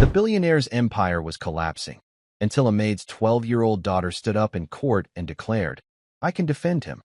The billionaire's empire was collapsing, until a maid's 12-year-old daughter stood up in court and declared, "I can defend him."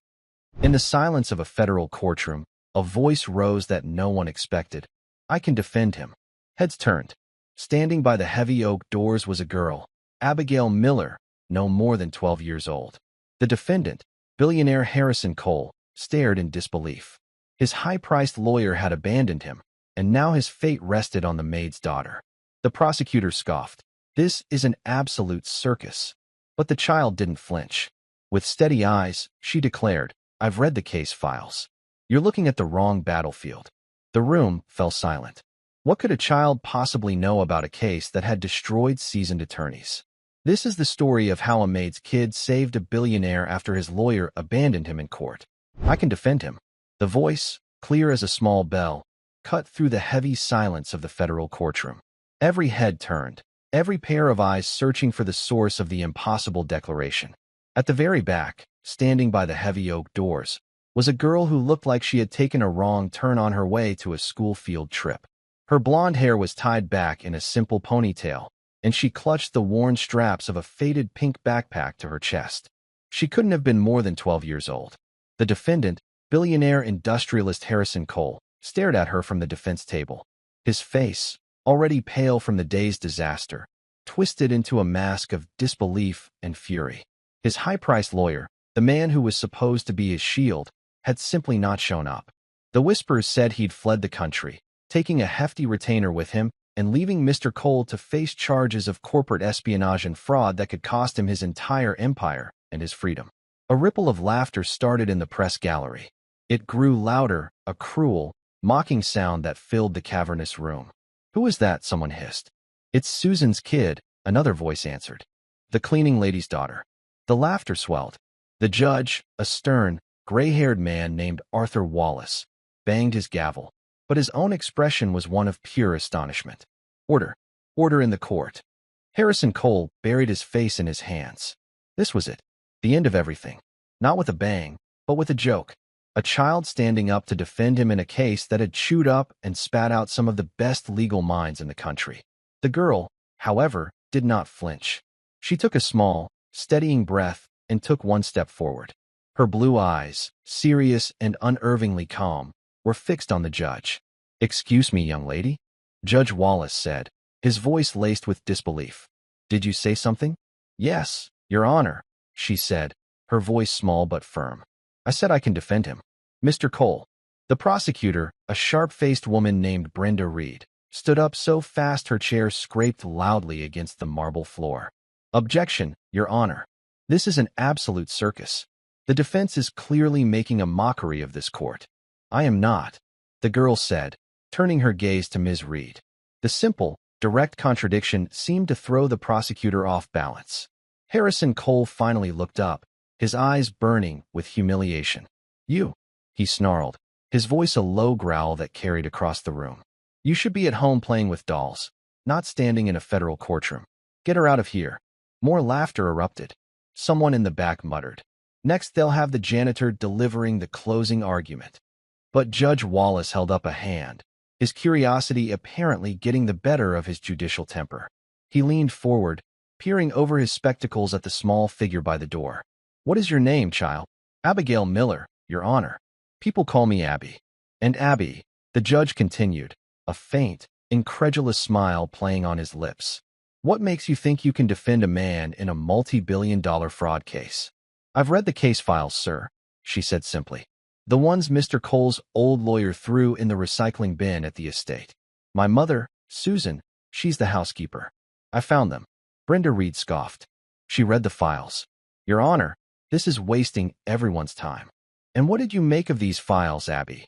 In the silence of a federal courtroom, a voice rose that no one expected. "I can defend him." Heads turned. Standing by the heavy oak doors was a girl, Abigail Miller, no more than 12 years old. The defendant, billionaire Harrison Cole, stared in disbelief. His high-priced lawyer had abandoned him, and now his fate rested on the maid's daughter. The prosecutor scoffed. "This is an absolute circus." But the child didn't flinch. With steady eyes, she declared, "I've read the case files. You're looking at the wrong battlefield." The room fell silent. What could a child possibly know about a case that had destroyed seasoned attorneys? This is the story of how a maid's kid saved a billionaire after his lawyer abandoned him in court. "I can defend him." The voice, clear as a small bell, cut through the heavy silence of the federal courtroom. Every head turned, every pair of eyes searching for the source of the impossible declaration. At the very back, standing by the heavy oak doors, was a girl who looked like she had taken a wrong turn on her way to a school field trip. Her blonde hair was tied back in a simple ponytail, and she clutched the worn straps of a faded pink backpack to her chest. She couldn't have been more than 12 years old. The defendant, billionaire industrialist Harrison Cole, stared at her from the defense table. His face, already pale from the day's disaster, twisted into a mask of disbelief and fury. His high-priced lawyer, the man who was supposed to be his shield, had simply not shown up. The whispers said he'd fled the country, taking a hefty retainer with him and leaving Mr. Cole to face charges of corporate espionage and fraud that could cost him his entire empire and his freedom. A ripple of laughter started in the press gallery. It grew louder, a cruel, mocking sound that filled the cavernous room. "Who is that?" someone hissed. "It's Susan's kid," another voice answered. "The cleaning lady's daughter." The laughter swelled. The judge, a stern, gray-haired man named Arthur Wallace, banged his gavel, but his own expression was one of pure astonishment. "Order. Order in the court." Harrison Cole buried his face in his hands. This was it. The end of everything. Not with a bang, but with a joke. A child standing up to defend him in a case that had chewed up and spat out some of the best legal minds in the country. The girl, however, did not flinch. She took a small, steadying breath and took one step forward. Her blue eyes, serious and unervingly calm, were fixed on the judge. "Excuse me, young lady," Judge Wallace said, his voice laced with disbelief. "Did you say something?" "Yes, Your Honor," she said, her voice small but firm. "I said I can defend him." "Mr. Cole." The prosecutor, a sharp-faced woman named Brenda Reed, stood up so fast her chair scraped loudly against the marble floor. "Objection, Your Honor. This is an absolute circus. The defense is clearly making a mockery of this court." "I am not," the girl said, turning her gaze to Ms. Reed. The simple, direct contradiction seemed to throw the prosecutor off balance. Harrison Cole finally looked up, his eyes burning with humiliation. "You," he snarled, his voice a low growl that carried across the room. "You should be at home playing with dolls, not standing in a federal courtroom. Get her out of here." More laughter erupted. Someone in the back muttered, "Next they'll have the janitor delivering the closing argument." But Judge Wallace held up a hand, his curiosity apparently getting the better of his judicial temper. He leaned forward, peering over his spectacles at the small figure by the door. "What is your name, child?" "Abigail Miller, Your Honor. People call me Abby." "And Abby," the judge continued, a faint, incredulous smile playing on his lips. "What makes you think you can defend a man in a multi-billion-dollar fraud case?" "I've read the case files, sir," she said simply. "The ones Mr. Cole's old lawyer threw in the recycling bin at the estate. My mother, Susan, she's the housekeeper. I found them." Brenda Reed scoffed. She read the files. "Your Honor, this is wasting everyone's time." "And what did you make of these files, Abby?"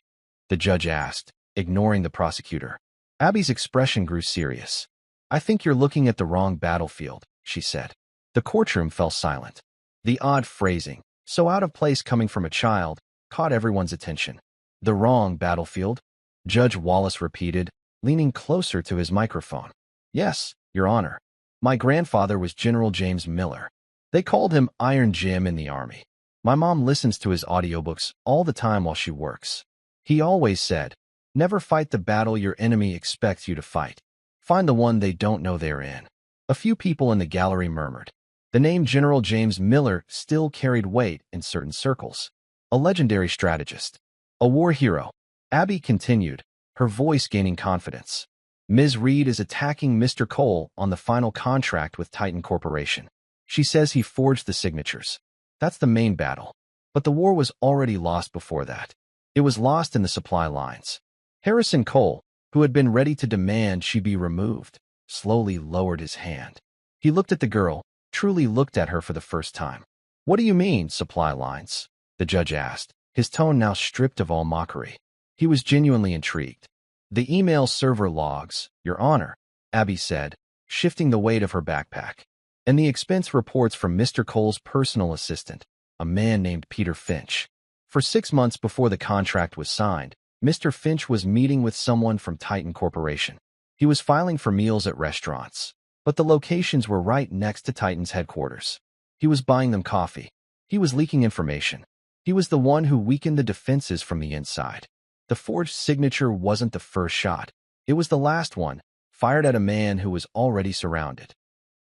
the judge asked, ignoring the prosecutor. Abby's expression grew serious. "I think you're looking at the wrong battlefield," she said. The courtroom fell silent. The odd phrasing, so out of place coming from a child, caught everyone's attention. "The wrong battlefield?" Judge Wallace repeated, leaning closer to his microphone. "Yes, Your Honor. My grandfather was General James Miller. They called him Iron Jim in the Army. My mom listens to his audiobooks all the time while she works. He always said, 'Never fight the battle your enemy expects you to fight. Find the one they don't know they're in. A few people in the gallery murmured. The name General James Miller still carried weight in certain circles. A legendary strategist. A war hero. Abby continued, her voice gaining confidence. Ms. Reed is attacking Mr. Cole on the final contract with Titan Corporation. She says he forged the signatures. That's the main battle. But the war was already lost before that. It was lost in the supply lines. Harrison Cole, who had been ready to demand she be removed, slowly lowered his hand. He looked at the girl, truly looked at her for the first time. What do you mean, supply lines? The judge asked, his tone now stripped of all mockery. He was genuinely intrigued. The email server logs, Your Honor, Abby said, shifting the weight of her backpack. And the expense reports from Mr. Cole's personal assistant, a man named Peter Finch. For 6 months before the contract was signed, Mr. Finch was meeting with someone from Titan Corporation. He was filing for meals at restaurants, but the locations were right next to Titan's headquarters. He was buying them coffee. He was leaking information. He was the one who weakened the defenses from the inside. The forged signature wasn't the first shot. It was the last one, fired at a man who was already surrounded.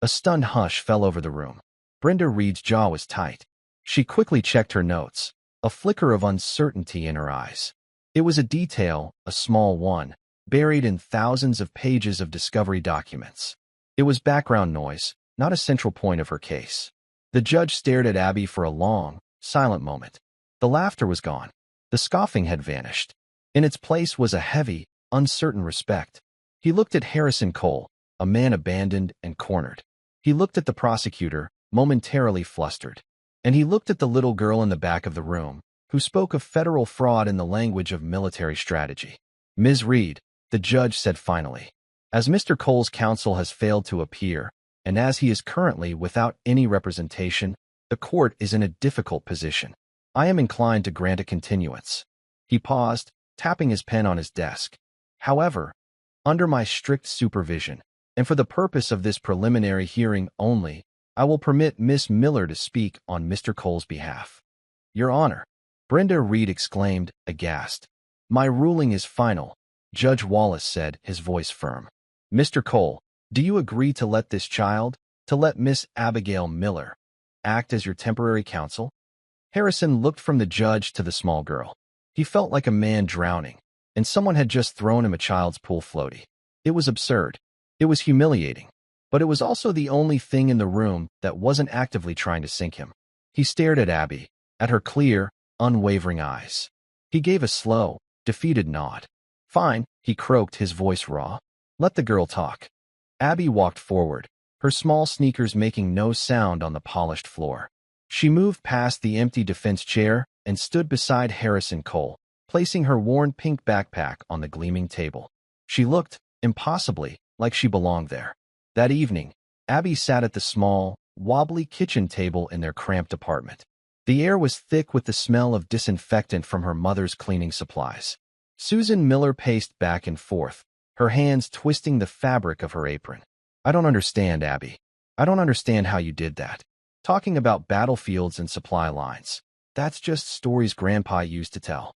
A stunned hush fell over the room. Brenda Reed's jaw was tight. She quickly checked her notes, a flicker of uncertainty in her eyes. It was a detail, a small one, buried in thousands of pages of discovery documents. It was background noise, not a central point of her case. The judge stared at Abby for a long, silent moment. The laughter was gone. The scoffing had vanished. In its place was a heavy, uncertain respect. He looked at Harrison Cole, a man abandoned and cornered. He looked at the prosecutor, momentarily flustered. And he looked at the little girl in the back of the room, who spoke of federal fraud in the language of military strategy. Ms. Reed, the judge said finally, as Mr. Cole's counsel has failed to appear, and as he is currently without any representation, the court is in a difficult position. I am inclined to grant a continuance. He paused, tapping his pen on his desk. However, under my strict supervision, and for the purpose of this preliminary hearing only, I will permit Miss Miller to speak on Mr. Cole's behalf. Your Honor, Brenda Reed exclaimed, aghast. My ruling is final, Judge Wallace said, his voice firm. Mr. Cole, do you agree to let this child, to let Miss Abigail Miller, act as your temporary counsel? Harrison looked from the judge to the small girl. He felt like a man drowning, and someone had just thrown him a child's pool floaty. It was absurd. It was humiliating. But it was also the only thing in the room that wasn't actively trying to sink him. He stared at Abby, at her clear, unwavering eyes. He gave a slow, defeated nod. Fine, he croaked, his voice raw. Let the girl talk. Abby walked forward, her small sneakers making no sound on the polished floor. She moved past the empty defense chair and stood beside Harrison Cole, placing her worn pink backpack on the gleaming table. She looked, impossibly, like she belonged there. That evening, Abby sat at the small, wobbly kitchen table in their cramped apartment. The air was thick with the smell of disinfectant from her mother's cleaning supplies. Susan Miller paced back and forth, her hands twisting the fabric of her apron. I don't understand, Abby. I don't understand how you did that. Talking about battlefields and supply lines. That's just stories Grandpa used to tell.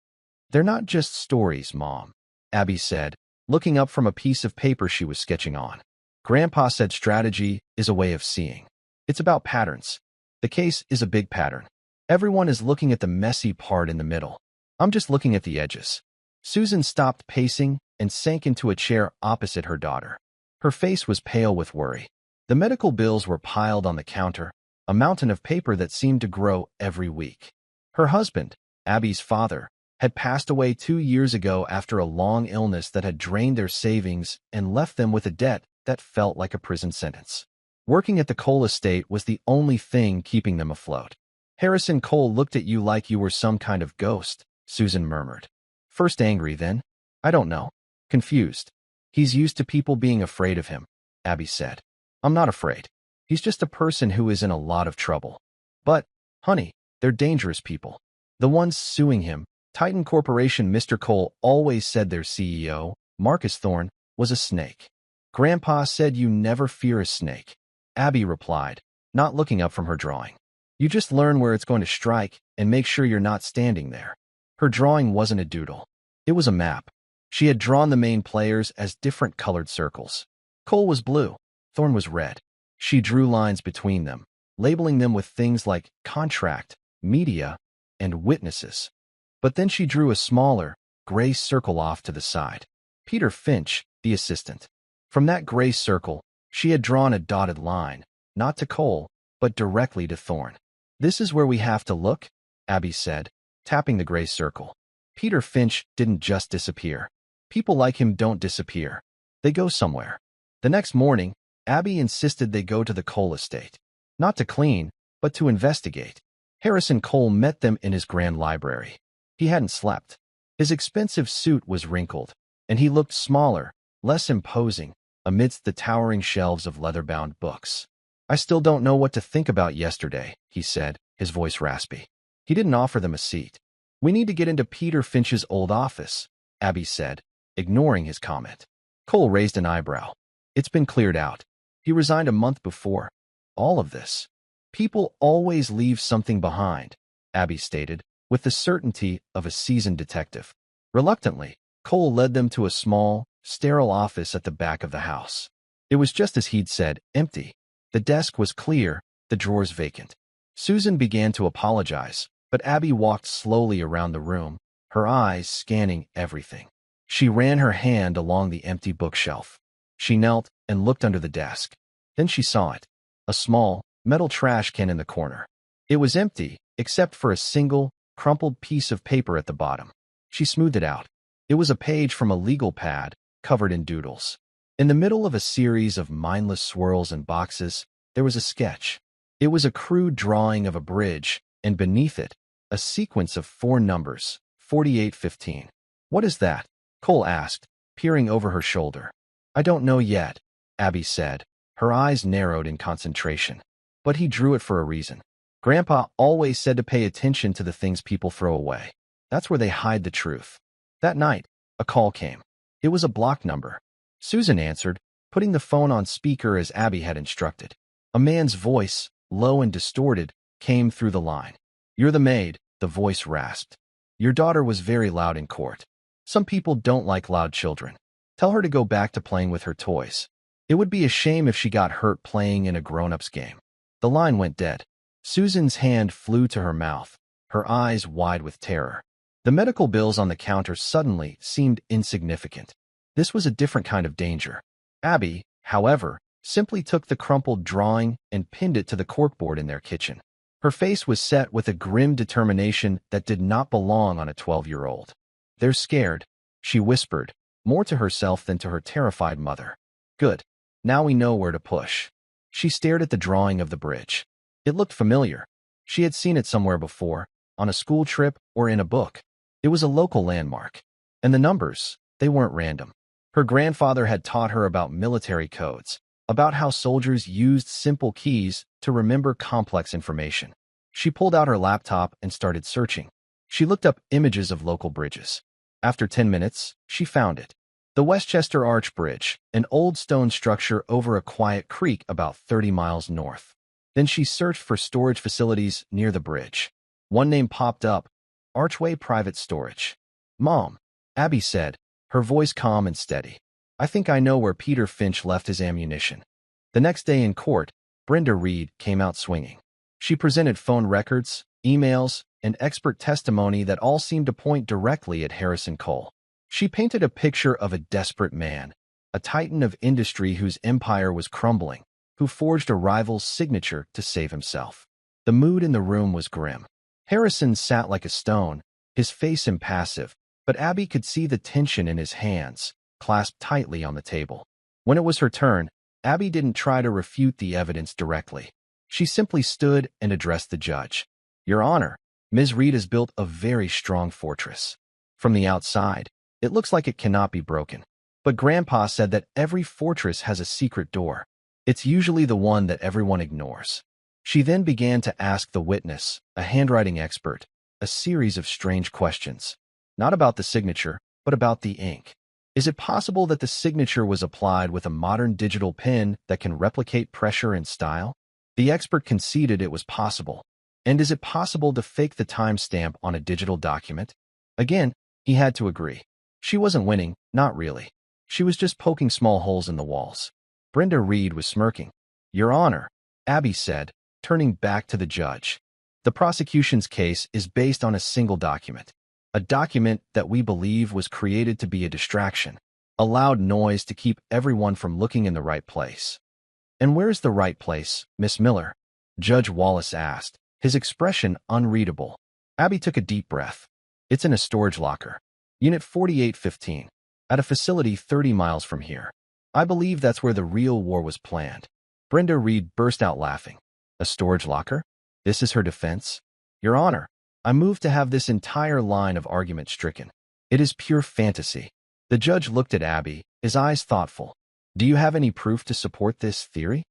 They're not just stories, Mom, Abby said, looking up from a piece of paper she was sketching on. Grandpa said strategy is a way of seeing. It's about patterns. The case is a big pattern. Everyone is looking at the messy part in the middle. I'm just looking at the edges. Susan stopped pacing and sank into a chair opposite her daughter. Her face was pale with worry. The medical bills were piled on the counter, a mountain of paper that seemed to grow every week. Her husband, Abby's father, had passed away 2 years ago after a long illness that had drained their savings and left them with a debt that felt like a prison sentence. Working at the Cole estate was the only thing keeping them afloat. Harrison Cole looked at you like you were some kind of ghost, Susan murmured. First angry, then, I don't know, confused. He's used to people being afraid of him, Abby said. I'm not afraid. He's just a person who is in a lot of trouble. But, honey, they're dangerous people. The ones suing him, Titan Corporation. Mr. Cole always said their CEO, Marcus Thorne, was a snake. Grandpa said you never fear a snake, Abby replied, not looking up from her drawing. You just learn where it's going to strike and make sure you're not standing there. Her drawing wasn't a doodle. It was a map. She had drawn the main players as different colored circles. Cole was blue. Thorn was red. She drew lines between them, labeling them with things like contract, media, and witnesses. But then she drew a smaller, gray circle off to the side. Peter Finch, the assistant. From that gray circle, she had drawn a dotted line, not to Cole, but directly to Thorn. "This is where we have to look," Abby said, tapping the gray circle. Peter Finch didn't just disappear. People like him don't disappear. They go somewhere. The next morning, Abby insisted they go to the Cole estate. Not to clean, but to investigate. Harrison Cole met them in his grand library. He hadn't slept. His expensive suit was wrinkled, and he looked smaller, less imposing, amidst the towering shelves of leather-bound books. "I still don't know what to think about yesterday," he said, his voice raspy. He didn't offer them a seat. "We need to get into Peter Finch's old office," Abby said, ignoring his comment. Cole raised an eyebrow. "It's been cleared out. He resigned a month before. All of this. People always leave something behind," Abby stated, with the certainty of a seasoned detective. Reluctantly, Cole led them to a small, sterile office at the back of the house. It was just as he'd said, empty. The desk was clear, the drawers vacant. Susan began to apologize, but Abby walked slowly around the room, her eyes scanning everything. She ran her hand along the empty bookshelf. She knelt and looked under the desk. Then she saw it, a small, metal trash can in the corner. It was empty, except for a single, crumpled piece of paper at the bottom. She smoothed it out. It was a page from a legal pad, covered in doodles. In the middle of a series of mindless swirls and boxes, there was a sketch. It was a crude drawing of a bridge, and beneath it, a sequence of 4 numbers, 4815. "What is that?" Cole asked, peering over her shoulder. "I don't know yet," Abby said, her eyes narrowed in concentration. "But he drew it for a reason. Grandpa always said to pay attention to the things people throw away. That's where they hide the truth." That night, a call came. It was a block number. Susan answered, putting the phone on speaker as Abby had instructed. A man's voice, low and distorted, came through the line. "You're the maid," the voice rasped. "Your daughter was very loud in court. Some people don't like loud children. Tell her to go back to playing with her toys. It would be a shame if she got hurt playing in a grown-up's game." The line went dead. Susan's hand flew to her mouth, her eyes wide with terror. The medical bills on the counter suddenly seemed insignificant. This was a different kind of danger. Abby, however, simply took the crumpled drawing and pinned it to the corkboard in their kitchen. Her face was set with a grim determination that did not belong on a 12-year-old. "They're scared," she whispered, more to herself than to her terrified mother. "Good. Now we know where to push." She stared at the drawing of the bridge. It looked familiar. She had seen it somewhere before, on a school trip or in a book. It was a local landmark. And the numbers, they weren't random. Her grandfather had taught her about military codes, about how soldiers used simple keys to remember complex information. She pulled out her laptop and started searching. She looked up images of local bridges. After 10 minutes, she found it. The Westchester Arch Bridge, an old stone structure over a quiet creek about 30 miles north. Then she searched for storage facilities near the bridge. One name popped up, Archway Private Storage. "Mom," Abby said, her voice calm and steady. "I think I know where Peter Finch left his ammunition." The next day in court, Brenda Reed came out swinging. She presented phone records, emails, and expert testimony that all seemed to point directly at Harrison Cole. She painted a picture of a desperate man, a titan of industry whose empire was crumbling, who forged a rival's signature to save himself. The mood in the room was grim. Harrison sat like a stone, his face impassive, but Abby could see the tension in his hands, clasped tightly on the table. When it was her turn, Abby didn't try to refute the evidence directly. She simply stood and addressed the judge. "Your Honor, Ms. Reed has built a very strong fortress. From the outside, it looks like it cannot be broken. But Grandpa said that every fortress has a secret door. It's usually the one that everyone ignores." She then began to ask the witness, a handwriting expert, a series of strange questions. Not about the signature, but about the ink. Is it possible that the signature was applied with a modern digital pen that can replicate pressure and style? The expert conceded it was possible. And is it possible to fake the timestamp on a digital document? Again, he had to agree. She wasn't winning, not really. She was just poking small holes in the walls. Brenda Reed was smirking. Your Honor, Abby said, turning back to the judge. The prosecution's case is based on a single document. A document that we believe was created to be a distraction, a loud noise to keep everyone from looking in the right place. And where's the right place, Miss Miller? Judge Wallace asked, his expression unreadable. Abby took a deep breath. It's in a storage locker. Unit 4815. At a facility 30 miles from here. I believe that's where the real war was planned. Brenda Reed burst out laughing. A storage locker? This is her defense? Your Honor, I move to have this entire line of argument stricken. It is pure fantasy. The judge looked at Abby, his eyes thoughtful. Do you have any proof to support this theory?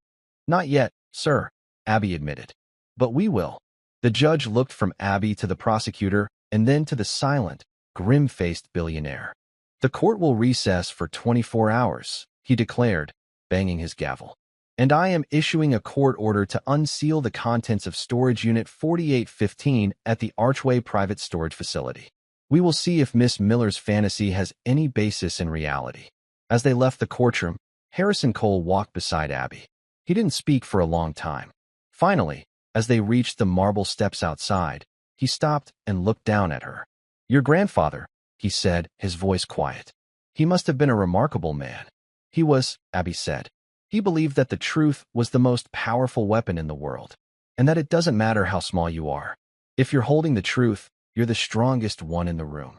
Not yet, sir, Abby admitted. But we will. The judge looked from Abby to the prosecutor and then to the silent, grim-faced billionaire. The court will recess for 24 hours, he declared, banging his gavel. And I am issuing a court order to unseal the contents of storage unit 4815 at the Archway Private Storage Facility. We will see if Miss Miller's fantasy has any basis in reality. As they left the courtroom, Harrison Cole walked beside Abby. He didn't speak for a long time. Finally, as they reached the marble steps outside, he stopped and looked down at her. Your grandfather, he said, his voice quiet. He must have been a remarkable man. He was, Abby said. He believed that the truth was the most powerful weapon in the world, and that it doesn't matter how small you are. If you're holding the truth, you're the strongest one in the room.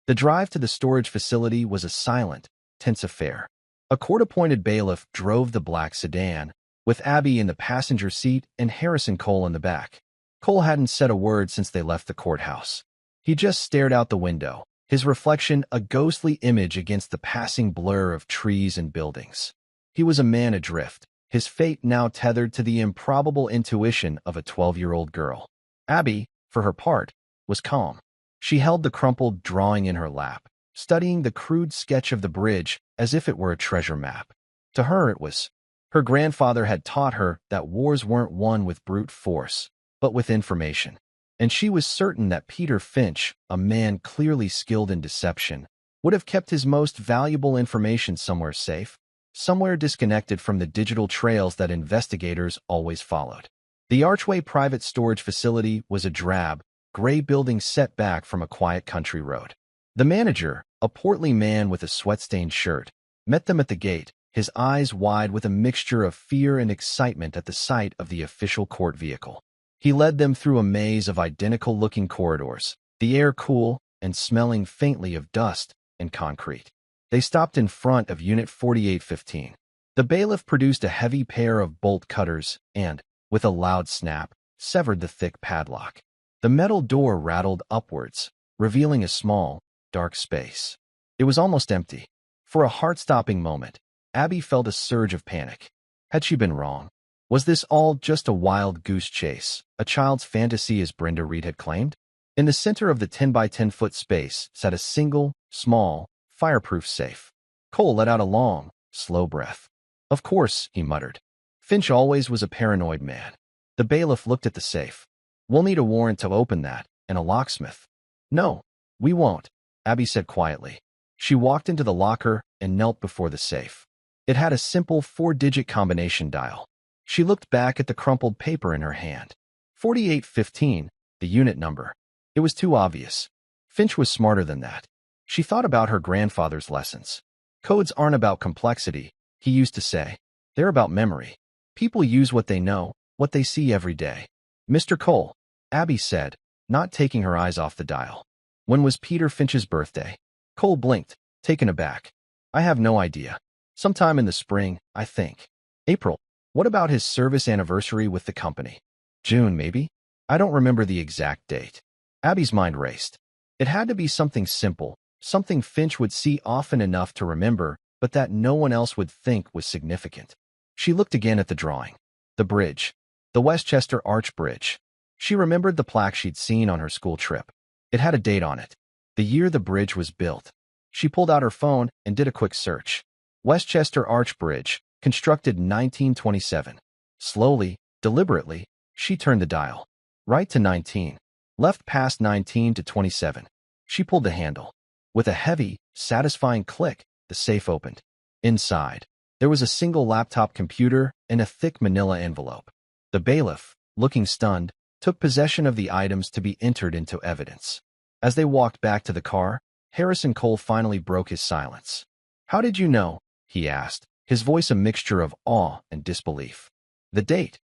The drive to the storage facility was a silent, tense affair. A court-appointed bailiff drove the black sedan, with Abby in the passenger seat and Harrison Cole in the back. Cole hadn't said a word since they left the courthouse. He just stared out the window, his reflection a ghostly image against the passing blur of trees and buildings. He was a man adrift, his fate now tethered to the improbable intuition of a 12-year-old girl. Abby, for her part, was calm. She held the crumpled drawing in her lap, studying the crude sketch of the bridge as if it were a treasure map. To her it was. Her grandfather had taught her that wars weren't won with brute force, but with information. And she was certain that Peter Finch, a man clearly skilled in deception, would have kept his most valuable information somewhere safe, somewhere disconnected from the digital trails that investigators always followed. The Archway Private Storage Facility was a drab, gray building set back from a quiet country road. The manager, a portly man with a sweat-stained shirt, met them at the gate, his eyes wide with a mixture of fear and excitement at the sight of the official court vehicle. He led them through a maze of identical-looking corridors, the air cool and smelling faintly of dust and concrete. They stopped in front of Unit 4815. The bailiff produced a heavy pair of bolt cutters and, with a loud snap, severed the thick padlock. The metal door rattled upwards, revealing a small, dark space. It was almost empty. For a heart-stopping moment, Abby felt a surge of panic. Had she been wrong? Was this all just a wild goose chase, a child's fantasy as Brenda Reed had claimed? In the center of the 10-by-10-foot space sat a single, small, fireproof safe. Cole let out a long, slow breath. Of course, he muttered. Finch always was a paranoid man. The bailiff looked at the safe. We'll need a warrant to open that, and a locksmith. No, we won't, Abby said quietly. She walked into the locker and knelt before the safe. It had a simple 4-digit combination dial. She looked back at the crumpled paper in her hand. 4815, the unit number. It was too obvious. Finch was smarter than that. She thought about her grandfather's lessons. Codes aren't about complexity, he used to say. They're about memory. People use what they know, what they see every day. Mr. Cole, Abby said, not taking her eyes off the dial. When was Peter Finch's birthday? Cole blinked, taken aback. I have no idea. Sometime in the spring, I think. April. What about his service anniversary with the company? June, maybe? I don't remember the exact date. Abby's mind raced. It had to be something simple, something Finch would see often enough to remember, but that no one else would think was significant. She looked again at the drawing. The bridge. The Westchester Arch Bridge. She remembered the plaque she'd seen on her school trip. It had a date on it. The year the bridge was built. She pulled out her phone and did a quick search. Westchester Arch Bridge, constructed 1927. Slowly, deliberately, she turned the dial. Right to 19. Left past 19 to 27. She pulled the handle. With a heavy, satisfying click, the safe opened. Inside, There was a single laptop computer and a thick manila envelope. The bailiff, looking stunned, took possession of the items to be entered into evidence. As they walked back to the car, Harrison Cole finally broke his silence. "How did you know?" he asked, his voice a mixture of awe and disbelief. "The date.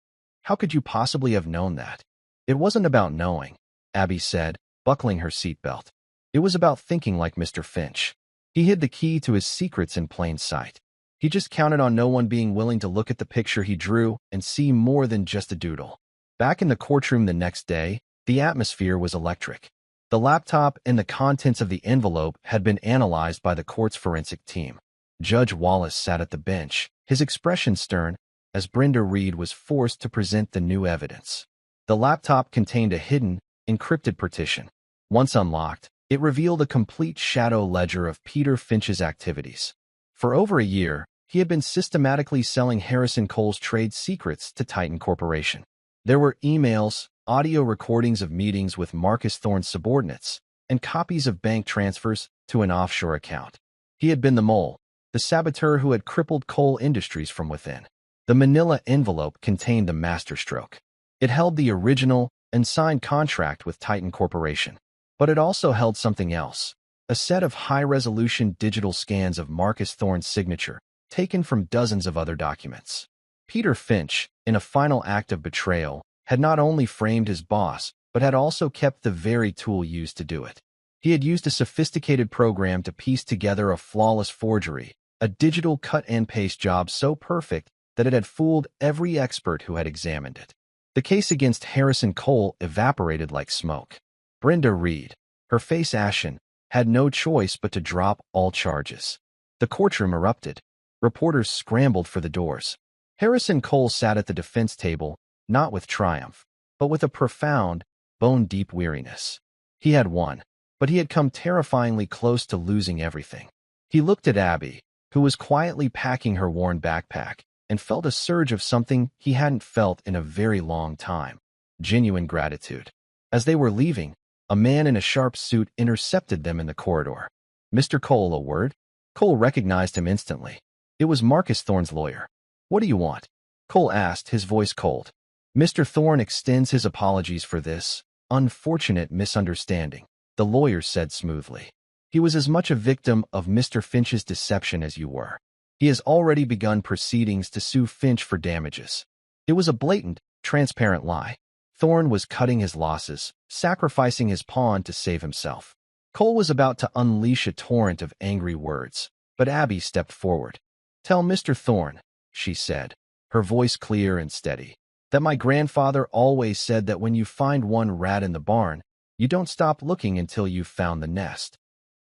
How could you possibly have known that?" "It wasn't about knowing," Abby said, buckling her seatbelt. "It was about thinking like Mr. Finch. He hid the key to his secrets in plain sight. He just counted on no one being willing to look at the picture he drew and see more than just a doodle." Back in the courtroom the next day, the atmosphere was electric. The laptop and the contents of the envelope had been analyzed by the court's forensic team. Judge Wallace sat at the bench, his expression stern, as Brenda Reed was forced to present the new evidence. The laptop contained a hidden, encrypted partition. Once unlocked, it revealed a complete shadow ledger of Peter Finch's activities. For over a year, he had been systematically selling Harrison Cole's trade secrets to Titan Corporation. There were emails, audio recordings of meetings with Marcus Thorne's subordinates, and copies of bank transfers to an offshore account. He had been the mole, the saboteur who had crippled Cole Industries from within. The manila envelope contained the masterstroke. It held the original and signed contract with Titan Corporation. But it also held something else, a set of high-resolution digital scans of Marcus Thorne's signature, taken from dozens of other documents. Peter Finch, in a final act of betrayal, had not only framed his boss, but had also kept the very tool used to do it. He had used a sophisticated program to piece together a flawless forgery, a digital cut-and-paste job so perfect that it had fooled every expert who had examined it. The case against Harrison Cole evaporated like smoke. Brenda Reed, her face ashen, had no choice but to drop all charges. The courtroom erupted. Reporters scrambled for the doors. Harrison Cole sat at the defense table, not with triumph, but with a profound, bone-deep weariness. He had won, but he had come terrifyingly close to losing everything. He looked at Abby, who was quietly packing her worn backpack, and felt a surge of something he hadn't felt in a very long time: genuine gratitude. As they were leaving, a man in a sharp suit intercepted them in the corridor. "Mr. Cole, a word?" Cole recognized him instantly. It was Marcus Thorne's lawyer. "What do you want?" Cole asked, his voice cold. "Mr. Thorne extends his apologies for this unfortunate misunderstanding," the lawyer said smoothly. "He was as much a victim of Mr. Finch's deception as you were. He has already begun proceedings to sue Finch for damages. It was a blatant, transparent lie. Thorne was cutting his losses, sacrificing his pawn to save himself." Cole was about to unleash a torrent of angry words, but Abby stepped forward. "Tell Mr. Thorne," she said, her voice clear and steady, "that my grandfather always said that when you find one rat in the barn, you don't stop looking until you've found the nest."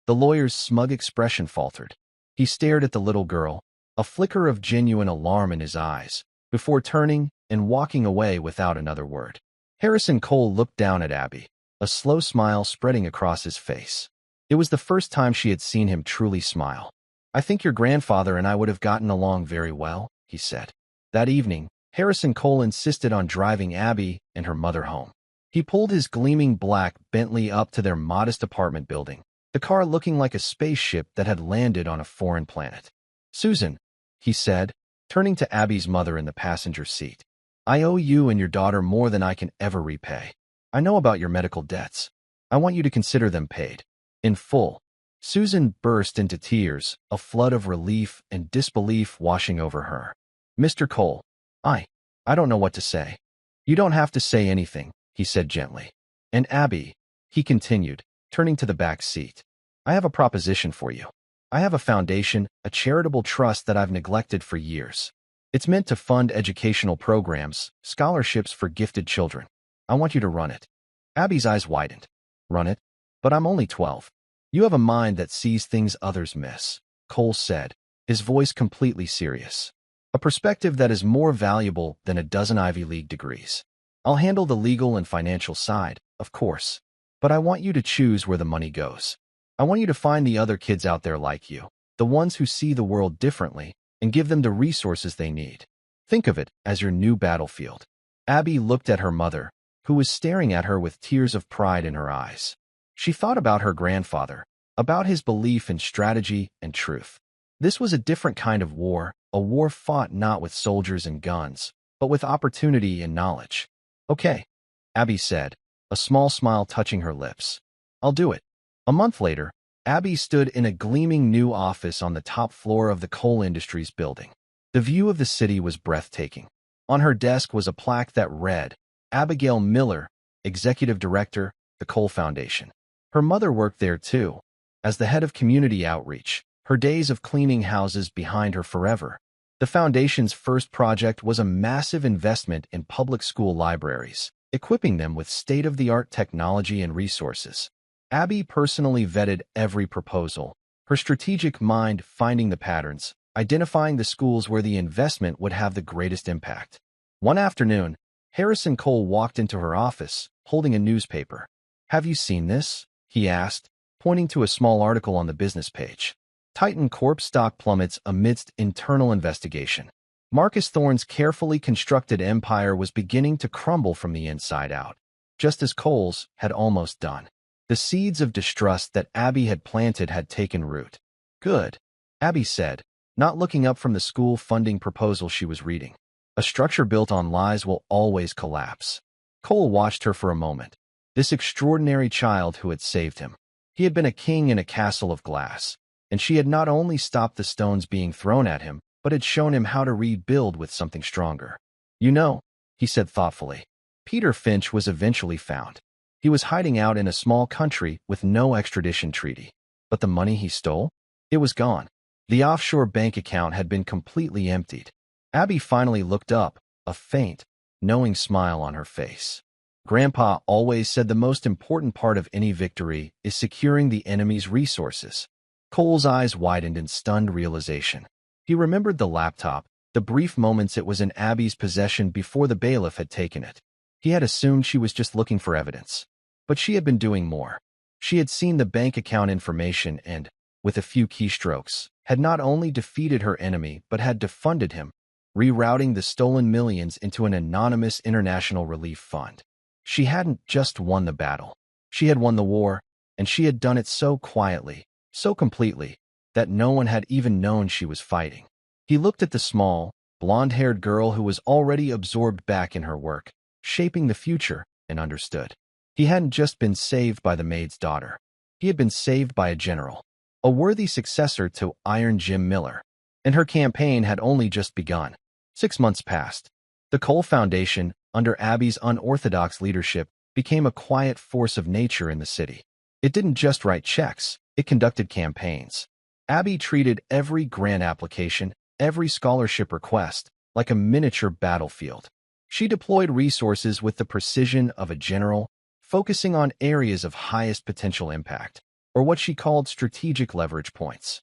The lawyer's smug expression faltered. He stared at the little girl, a flicker of genuine alarm in his eyes, before turning and walking away without another word. Harrison Cole looked down at Abby, a slow smile spreading across his face. It was the first time she had seen him truly smile. "I think your grandfather and I would have gotten along very well," he said. That evening, Harrison Cole insisted on driving Abby and her mother home. He pulled his gleaming black Bentley up to their modest apartment building, the car looking like a spaceship that had landed on a foreign planet. "Susan," he said, turning to Abby's mother in the passenger seat, "I owe you and your daughter more than I can ever repay. I know about your medical debts. I want you to consider them paid. In full." Susan burst into tears, a flood of relief and disbelief washing over her. "Mr. Cole, I don't know what to say." "You don't have to say anything," he said gently. "And Abby," he continued, turning to the back seat, "I have a proposition for you. I have a foundation, a charitable trust that I've neglected for years. It's meant to fund educational programs, scholarships for gifted children. I want you to run it." Abby's eyes widened. "Run it? But I'm only 12. "You have a mind that sees things others miss," Cole said, his voice completely serious. "A perspective that is more valuable than a dozen Ivy League degrees. I'll handle the legal and financial side, of course. But I want you to choose where the money goes. I want you to find the other kids out there like you, the ones who see the world differently, and give them the resources they need. Think of it as your new battlefield." Abby looked at her mother, who was staring at her with tears of pride in her eyes. She thought about her grandfather, about his belief in strategy and truth. This was a different kind of war, a war fought not with soldiers and guns, but with opportunity and knowledge. Okay, Abby said, a small smile touching her lips. I'll do it. A month later, Abby stood in a gleaming new office on the top floor of the coal industries building. The view of the city was breathtaking. On her desk was a plaque that read, Abigail Miller, Executive Director, the Coal Foundation. Her mother worked there too, as the head of community outreach, her days of cleaning houses behind her forever. The foundation's first project was a massive investment in public school libraries, equipping them with state-of-the-art technology and resources. Abby personally vetted every proposal, her strategic mind finding the patterns, identifying the schools where the investment would have the greatest impact. One afternoon, Harrison Cole walked into her office, holding a newspaper. Have you seen this? He asked, pointing to a small article on the business page. Titan Corp stock plummets amidst internal investigation. Marcus Thorne's carefully constructed empire was beginning to crumble from the inside out, just as Cole's had almost done. The seeds of distrust that Abby had planted had taken root. Good, Abby said, not looking up from the school funding proposal she was reading. A structure built on lies will always collapse. Cole watched her for a moment. This extraordinary child who had saved him. He had been a king in a castle of glass, and she had not only stopped the stones being thrown at him, but had shown him how to rebuild with something stronger. You know, he said thoughtfully, Peter Finch was eventually found. He was hiding out in a small country with no extradition treaty. But the money he stole? It was gone. The offshore bank account had been completely emptied. Abby finally looked up, a faint, knowing smile on her face. Grandpa always said the most important part of any victory is securing the enemy's resources. Cole's eyes widened in stunned realization. He remembered the laptop, the brief moments it was in Abby's possession before the bailiff had taken it. He had assumed she was just looking for evidence. But she had been doing more. She had seen the bank account information and, with a few keystrokes, had not only defeated her enemy but had defunded him, rerouting the stolen millions into an anonymous international relief fund. She hadn't just won the battle. She had won the war, and she had done it so quietly, so completely, that no one had even known she was fighting. He looked at the small, blonde-haired girl who was already absorbed back in her work, shaping the future, and understood. He hadn't just been saved by the maid's daughter. He had been saved by a general, a worthy successor to Iron Jim Miller. And her campaign had only just begun. 6 months passed. The Cole Foundation, under Abby's unorthodox leadership, became a quiet force of nature in the city. It didn't just write checks, it conducted campaigns. Abby treated every grant application, every scholarship request, like a miniature battlefield. She deployed resources with the precision of a general, focusing on areas of highest potential impact, or what she called strategic leverage points.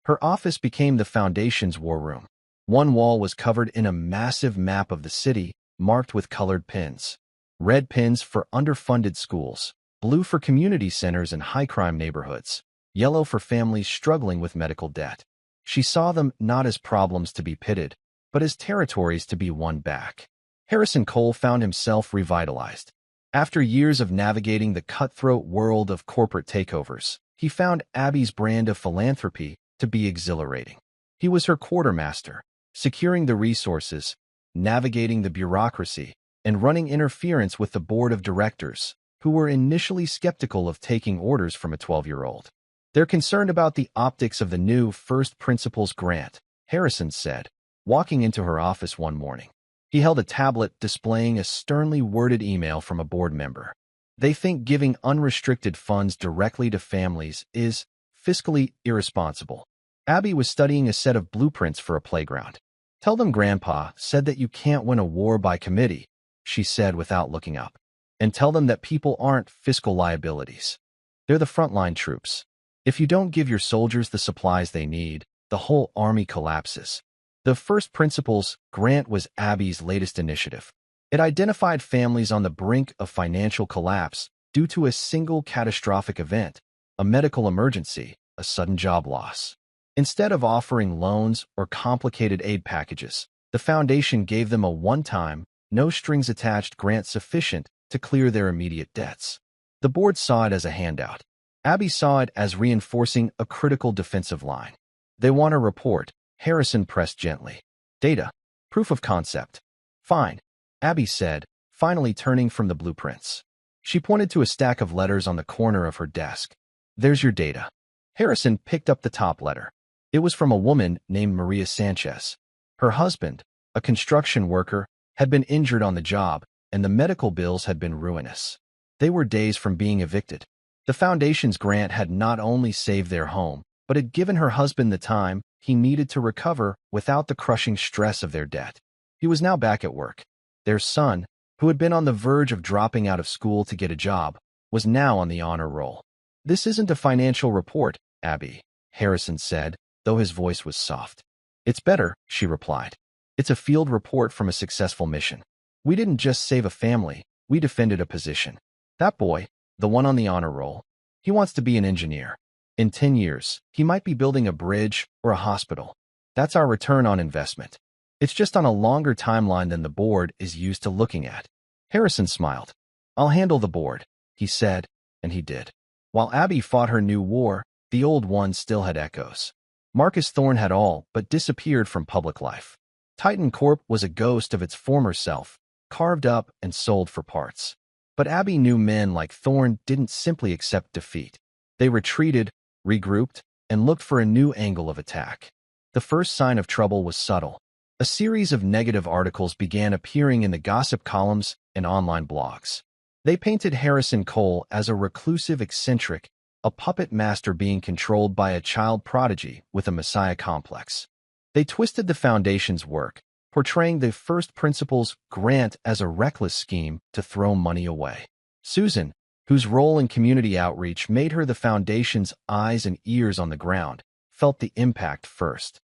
Her office became the Foundation's war room. One wall was covered in a massive map of the city, marked with colored pins. Red pins for underfunded schools, blue for community centers and high-crime neighborhoods, yellow for families struggling with medical debt. She saw them not as problems to be pitted, but as territories to be won back. Harrison Cole found himself revitalized. After years of navigating the cutthroat world of corporate takeovers, he found Abby's brand of philanthropy to be exhilarating. He was her quartermaster, securing the resources, navigating the bureaucracy, and running interference with the board of directors, who were initially skeptical of taking orders from a 12-year-old. They're concerned about the optics of the new First Principles grant, Harrison said, walking into her office one morning. He held a tablet displaying a sternly worded email from a board member. They think giving unrestricted funds directly to families is fiscally irresponsible. Abby was studying a set of blueprints for a playground. Tell them Grandpa said that you can't win a war by committee, she said without looking up. And tell them that people aren't fiscal liabilities. They're the frontline troops. If you don't give your soldiers the supplies they need, the whole army collapses. The First Principles grant was Abby's latest initiative. It identified families on the brink of financial collapse due to a single catastrophic event, a medical emergency, a sudden job loss. Instead of offering loans or complicated aid packages, the foundation gave them a one-time, no-strings-attached grant sufficient to clear their immediate debts. The board saw it as a handout. Abby saw it as reinforcing a critical defensive line. They want a report. Harrison pressed gently. Data. Proof of concept. Fine, Abby said, finally turning from the blueprints. She pointed to a stack of letters on the corner of her desk. There's your data. Harrison picked up the top letter. It was from a woman named Maria Sanchez. Her husband, a construction worker, had been injured on the job, and the medical bills had been ruinous. They were days from being evicted. The foundation's grant had not only saved their home, but had given her husband the time he needed to recover without the crushing stress of their debt. He was now back at work. Their son, who had been on the verge of dropping out of school to get a job, was now on the honor roll. This isn't a financial report, Abby, Harrison said, though his voice was soft. It's better, she replied. It's a field report from a successful mission. We didn't just save a family, we defended a position. That boy, the one on the honor roll, he wants to be an engineer. In 10 years, he might be building a bridge or a hospital. That's our return on investment. It's just on a longer timeline than the board is used to looking at. Harrison smiled. I'll handle the board, he said, and he did. While Abby fought her new war, the old one still had echoes. Marcus Thorne had all but disappeared from public life. Titan Corp was a ghost of its former self, carved up and sold for parts. But Abby knew men like Thorne didn't simply accept defeat. They retreated, regrouped, and looked for a new angle of attack. The first sign of trouble was subtle. A series of negative articles began appearing in the gossip columns and online blogs. They painted Harrison Cole as a reclusive eccentric, a puppet master being controlled by a child prodigy with a messiah complex. They twisted the foundation's work, portraying the First Principles grant as a reckless scheme to throw money away. Susan, whose role in community outreach made her the foundation's eyes and ears on the ground, felt the impact first.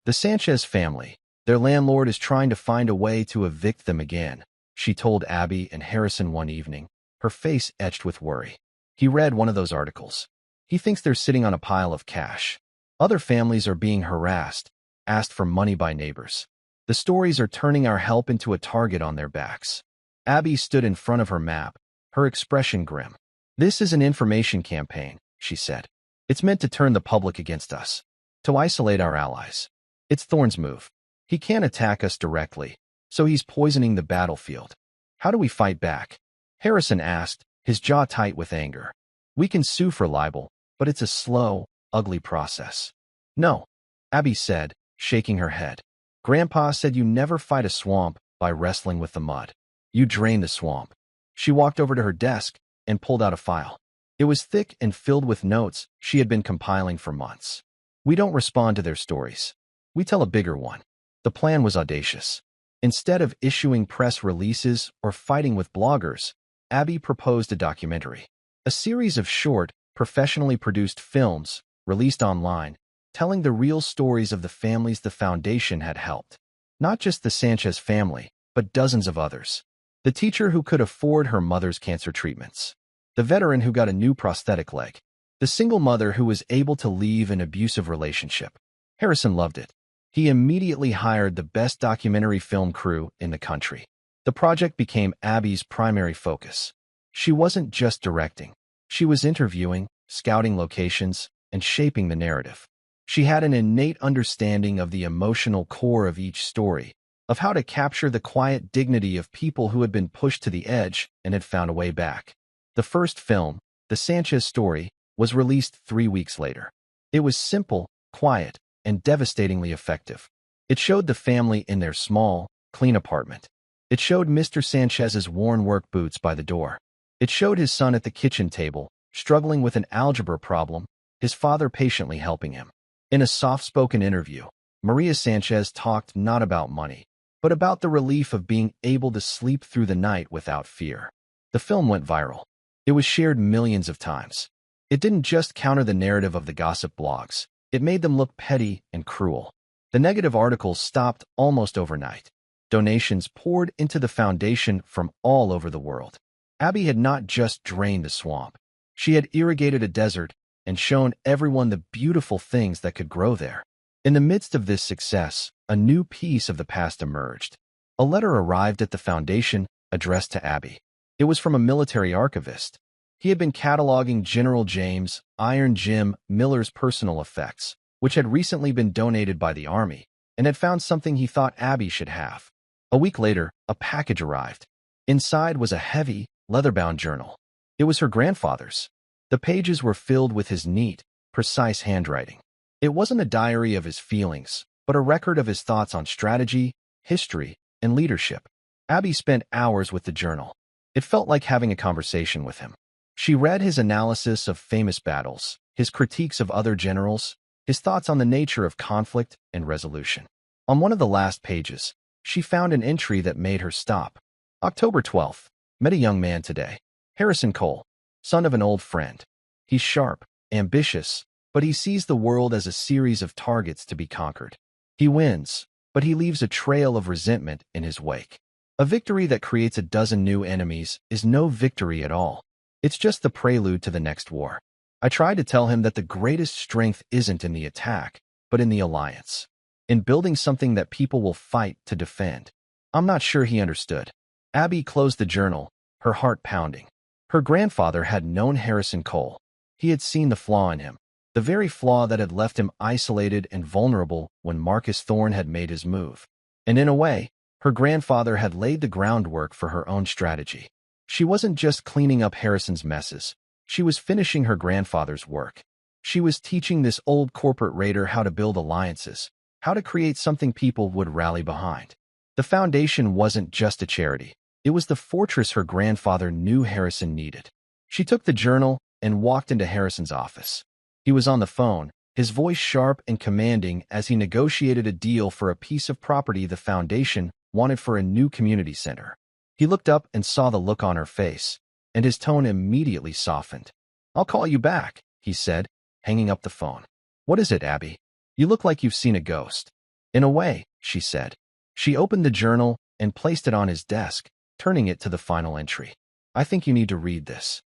The Sanchez family, their landlord is trying to find a way to evict them again, she told Abby and Harrison one evening, her face etched with worry. He read one of those articles. He thinks they're sitting on a pile of cash. Other families are being harassed, asked for money by neighbors. The stories are turning our help into a target on their backs. Abby stood in front of her map, her expression grim. This is an information campaign, she said. It's meant to turn the public against us, to isolate our allies. It's Thorne's move. He can't attack us directly, so he's poisoning the battlefield. How do we fight back? Harrison asked, his jaw tight with anger. We can sue for libel, but it's a slow, ugly process. No, Abby said, shaking her head. Grandpa said you never fight a swamp by wrestling with the mud. You drain the swamp. She walked over to her desk and pulled out a file. It was thick and filled with notes she had been compiling for months. We don't respond to their stories. We tell a bigger one. The plan was audacious. Instead of issuing press releases or fighting with bloggers, Abby proposed a documentary. A series of short, professionally produced films, released online, telling the real stories of the families the foundation had helped. Not just the Sanchez family, but dozens of others. The teacher who could afford her mother's cancer treatments. The veteran who got a new prosthetic leg. The single mother who was able to leave an abusive relationship. Harrison loved it. He immediately hired the best documentary film crew in the country. The project became Abby's primary focus. She wasn't just directing. She was interviewing, scouting locations, and shaping the narrative. She had an innate understanding of the emotional core of each story, of how to capture the quiet dignity of people who had been pushed to the edge and had found a way back. The first film, The Sanchez Story, was released 3 weeks later. It was simple, quiet, and devastatingly effective. It showed the family in their small, clean apartment. It showed Mr. Sanchez's worn work boots by the door. It showed his son at the kitchen table, struggling with an algebra problem, his father patiently helping him. In a soft-spoken interview, Maria Sanchez talked not about money, but about the relief of being able to sleep through the night without fear. The film went viral. It was shared millions of times. It didn't just counter the narrative of the gossip blogs. It made them look petty and cruel. The negative articles stopped almost overnight. Donations poured into the foundation from all over the world. Abby had not just drained the swamp. She had irrigated a desert and shown everyone the beautiful things that could grow there. In the midst of this success, a new piece of the past emerged. A letter arrived at the foundation addressed to Abby. It was from a military archivist. He had been cataloging General James "Iron Jim" Miller's personal effects, which had recently been donated by the army, and had found something he thought Abby should have. A week later, a package arrived. Inside was a heavy, leather-bound journal. It was her grandfather's. The pages were filled with his neat, precise handwriting. It wasn't a diary of his feelings, but a record of his thoughts on strategy, history, and leadership. Abby spent hours with the journal. It felt like having a conversation with him. She read his analysis of famous battles, his critiques of other generals, his thoughts on the nature of conflict and resolution. On one of the last pages, she found an entry that made her stop. October 12th. Met a young man today. Harrison Cole, son of an old friend. He's sharp, ambitious, but he sees the world as a series of targets to be conquered. He wins, but he leaves a trail of resentment in his wake. A victory that creates a dozen new enemies is no victory at all. It's just the prelude to the next war. I tried to tell him that the greatest strength isn't in the attack, but in the alliance. In building something that people will fight to defend. I'm not sure he understood. Abby closed the journal, her heart pounding. Her grandfather had known Harrison Cole. He had seen the flaw in him, the very flaw that had left him isolated and vulnerable when Marcus Thorne had made his move. And in a way, her grandfather had laid the groundwork for her own strategy. She wasn't just cleaning up Harrison's messes. She was finishing her grandfather's work. She was teaching this old corporate raider how to build alliances, how to create something people would rally behind. The foundation wasn't just a charity. It was the fortress her grandfather knew Harrison needed. She took the journal and walked into Harrison's office. He was on the phone, his voice sharp and commanding as he negotiated a deal for a piece of property the foundation wanted for a new community center. He looked up and saw the look on her face, and his tone immediately softened. "I'll call you back," he said, hanging up the phone. "What is it, Abby? You look like you've seen a ghost." "In a way," she said. She opened the journal and placed it on his desk, turning it to the final entry. "I think you need to read this."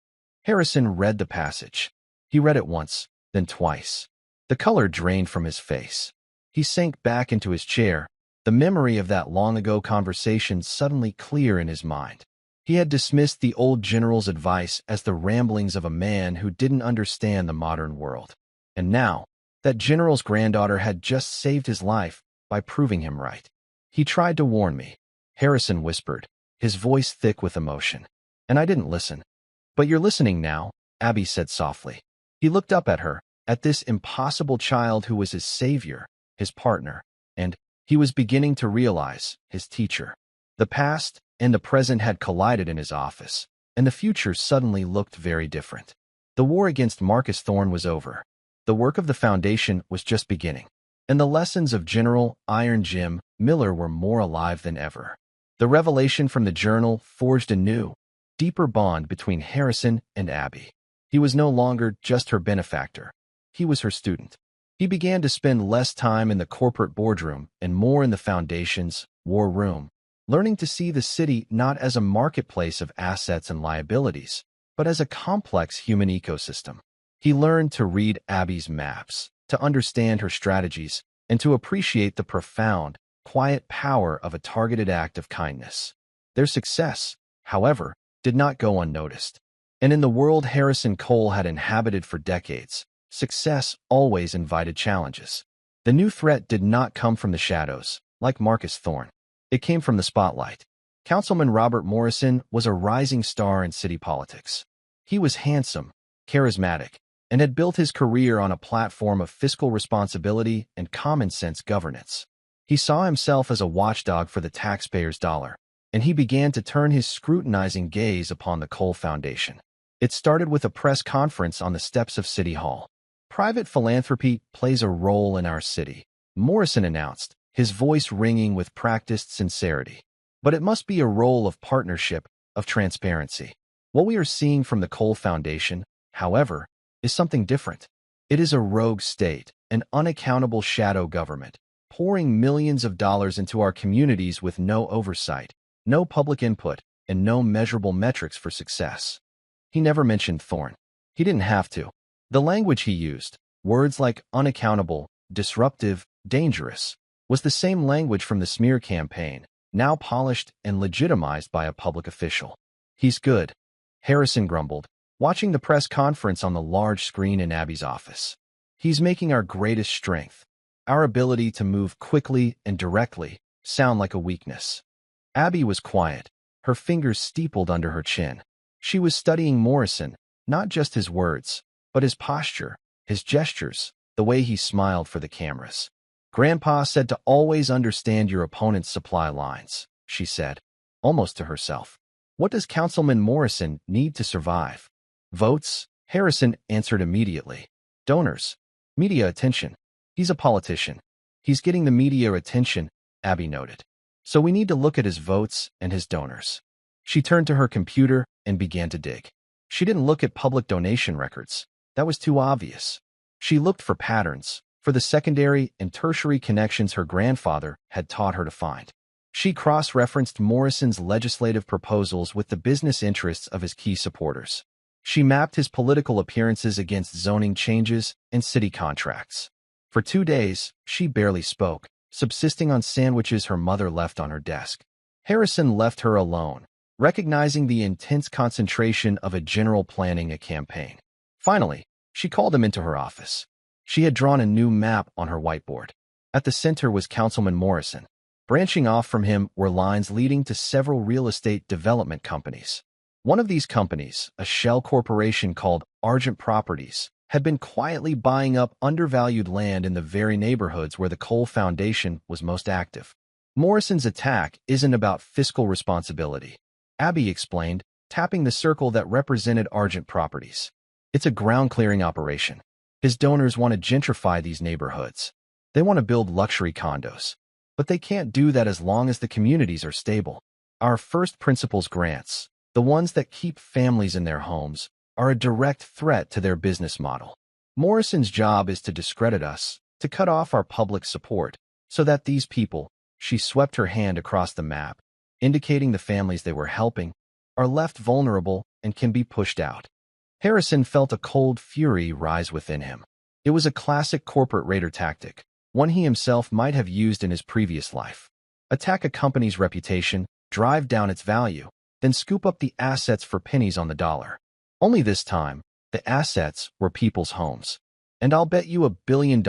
Harrison read the passage. He read it once, then twice. The color drained from his face. He sank back into his chair, the memory of that long-ago conversation suddenly clear in his mind. He had dismissed the old general's advice as the ramblings of a man who didn't understand the modern world. And now, that general's granddaughter had just saved his life by proving him right. "He tried to warn me," Harrison whispered, his voice thick with emotion. "And I didn't listen." "But you're listening now," Abby said softly. He looked up at her, at this impossible child who was his savior, his partner, and, he was beginning to realize, his teacher. The past and the present had collided in his office, and the future suddenly looked very different. The war against Marcus Thorne was over. The work of the foundation was just beginning, and the lessons of General Iron Jim Miller were more alive than ever. The revelation from the journal forged a new, deeper bond between Harrison and Abby. He was no longer just her benefactor. He was her student. He began to spend less time in the corporate boardroom and more in the foundation's war room, learning to see the city not as a marketplace of assets and liabilities, but as a complex human ecosystem. He learned to read Abby's maps, to understand her strategies, and to appreciate the profound, quiet power of a targeted act of kindness. Their success, however, did not go unnoticed. And in the world Harrison Cole had inhabited for decades, success always invited challenges. The new threat did not come from the shadows, like Marcus Thorne. It came from the spotlight. Councilman Robert Morrison was a rising star in city politics. He was handsome, charismatic, and had built his career on a platform of fiscal responsibility and common-sense governance. He saw himself as a watchdog for the taxpayer's dollar, and he began to turn his scrutinizing gaze upon the Cole Foundation. It started with a press conference on the steps of City Hall. "Private philanthropy plays a role in our city," Morrison announced, his voice ringing with practiced sincerity. "But it must be a role of partnership, of transparency. What we are seeing from the Cole Foundation, however, is something different. It is a rogue state, an unaccountable shadow government, pouring millions of dollars into our communities with no oversight, no public input, and no measurable metrics for success." He never mentioned Thorne. He didn't have to. The language he used, words like unaccountable, disruptive, dangerous, was the same language from the smear campaign, now polished and legitimized by a public official. "He's good," Harrison grumbled, watching the press conference on the large screen in Abby's office. He's making our greatest strength. Our ability to move quickly and directly sound like a weakness. Abby was quiet, her fingers steepled under her chin. She was studying Morrison, not just his words, but his posture, his gestures, the way he smiled for the cameras. Grandpa said to always understand your opponent's supply lines, she said, almost to herself. What does Councilman Morrison need to survive? Votes? Harrison answered immediately. Donors. Media attention. He's a politician. He's getting the media attention, Abby noted. So we need to look at his votes and his donors. She turned to her computer and began to dig. She didn't look at public donation records. That was too obvious. She looked for patterns, for the secondary and tertiary connections her grandfather had taught her to find. She cross-referenced Morrison's legislative proposals with the business interests of his key supporters. She mapped his political appearances against zoning changes and city contracts. For 2 days, she barely spoke, subsisting on sandwiches her mother left on her desk. Harrison left her alone, recognizing the intense concentration of a general planning a campaign. Finally, she called him into her office. She had drawn a new map on her whiteboard. At the center was Councilman Morrison. Branching off from him were lines leading to several real estate development companies. One of these companies, a shell corporation called Argent Properties, had been quietly buying up undervalued land in the very neighborhoods where the Cole Foundation was most active. Morrison's attack isn't about fiscal responsibility, Abby explained, tapping the circle that represented Argent Properties. It's a ground-clearing operation. His donors want to gentrify these neighborhoods. They want to build luxury condos. But they can't do that as long as the communities are stable. Our first principles grants, the ones that keep families in their homes, are a direct threat to their business model. Morrison's job is to discredit us, to cut off our public support, so that these people, she swept her hand across the map, indicating the families they were helping, are left vulnerable and can be pushed out. Harrison felt a cold fury rise within him. It was a classic corporate raider tactic, one he himself might have used in his previous life. Attack a company's reputation, drive down its value, then scoop up the assets for pennies on the dollar. Only this time, the assets were people's homes. And I'll bet you $1 billion,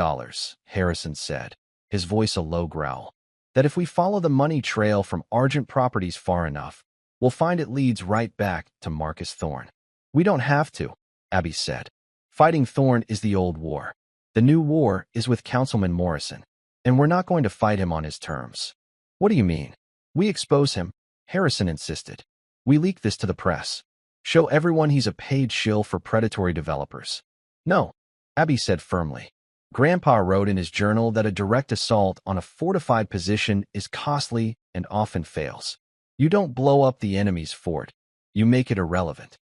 Harrison said, his voice a low growl, that if we follow the money trail from Argent Properties far enough, we'll find it leads right back to Marcus Thorne. We don't have to, Abby said. Fighting Thorne is the old war. The new war is with Councilman Morrison, and we're not going to fight him on his terms. What do you mean? We expose him, Harrison insisted. We leak this to the press. Show everyone he's a paid shill for predatory developers. No, Abby said firmly. Grandpa wrote in his journal that a direct assault on a fortified position is costly and often fails. You don't blow up the enemy's fort. You make it irrelevant.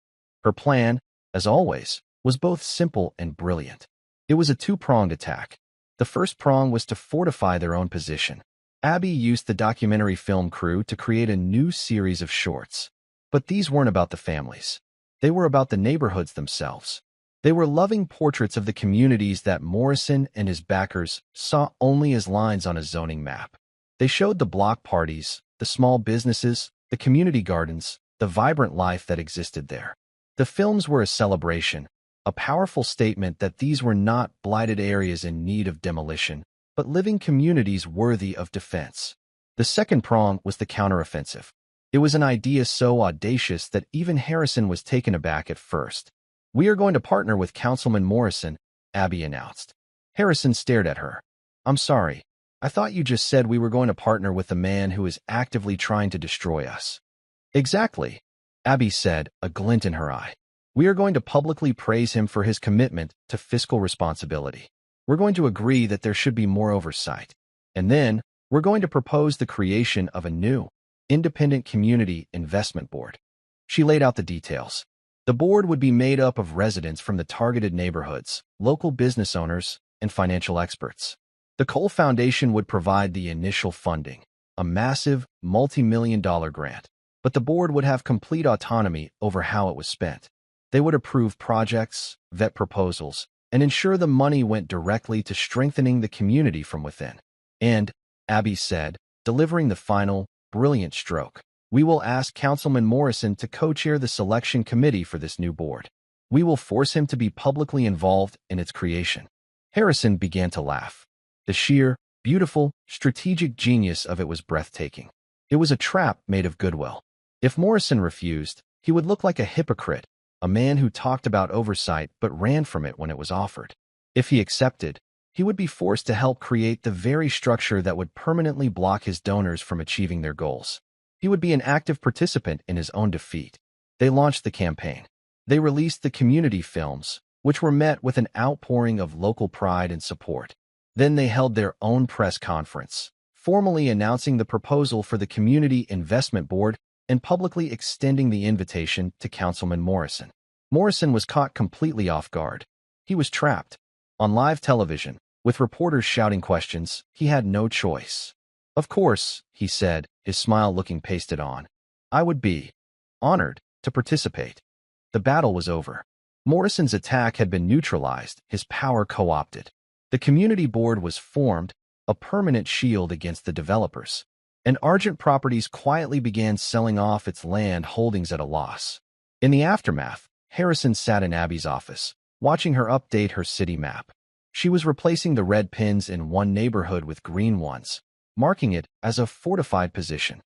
Her plan, as always, was both simple and brilliant. It was a two-pronged attack. The first prong was to fortify their own position. Abby used the documentary film crew to create a new series of shorts. But these weren't about the families. They were about the neighborhoods themselves. They were loving portraits of the communities that Morrison and his backers saw only as lines on a zoning map. They showed the block parties, the small businesses, the community gardens, the vibrant life that existed there. The films were a celebration, a powerful statement that these were not blighted areas in need of demolition, but living communities worthy of defense. The second prong was the counteroffensive. It was an idea so audacious that even Harrison was taken aback at first. We are going to partner with Councilman Morrison, Abby announced. Harrison stared at her. I'm sorry. I thought you just said we were going to partner with the man who is actively trying to destroy us. Exactly, Abby said, a glint in her eye. We are going to publicly praise him for his commitment to fiscal responsibility. We're going to agree that there should be more oversight. And then, we're going to propose the creation of a new, independent community investment board. She laid out the details. The board would be made up of residents from the targeted neighborhoods, local business owners, and financial experts. The Cole Foundation would provide the initial funding, a massive, multi-million-dollar grant, but the board would have complete autonomy over how it was spent. They would approve projects, vet proposals, and ensure the money went directly to strengthening the community from within. And, Abby said, delivering the final, brilliant stroke, we will ask Councilman Morrison to co-chair the selection committee for this new board. We will force him to be publicly involved in its creation. Harrison began to laugh. The sheer, beautiful, strategic genius of it was breathtaking. It was a trap made of goodwill. If Morrison refused, he would look like a hypocrite, a man who talked about oversight but ran from it when it was offered. If he accepted, he would be forced to help create the very structure that would permanently block his donors from achieving their goals. He would be an active participant in his own defeat. They launched the campaign. They released the community films, which were met with an outpouring of local pride and support. Then they held their own press conference, formally announcing the proposal for the Community Investment Board and publicly extending the invitation to Councilman Morrison. Morrison was caught completely off guard. He was trapped. On live television, with reporters shouting questions, he had no choice. "Of course," he said, his smile looking pasted on. "I would be honored to participate." The battle was over. Morrison's attack had been neutralized, his power co-opted. The community board was formed, a permanent shield against the developers. And Argent Properties quietly began selling off its land holdings at a loss. In the aftermath, Harrison sat in Abby's office, watching her update her city map. She was replacing the red pins in one neighborhood with green ones, marking it as a fortified position.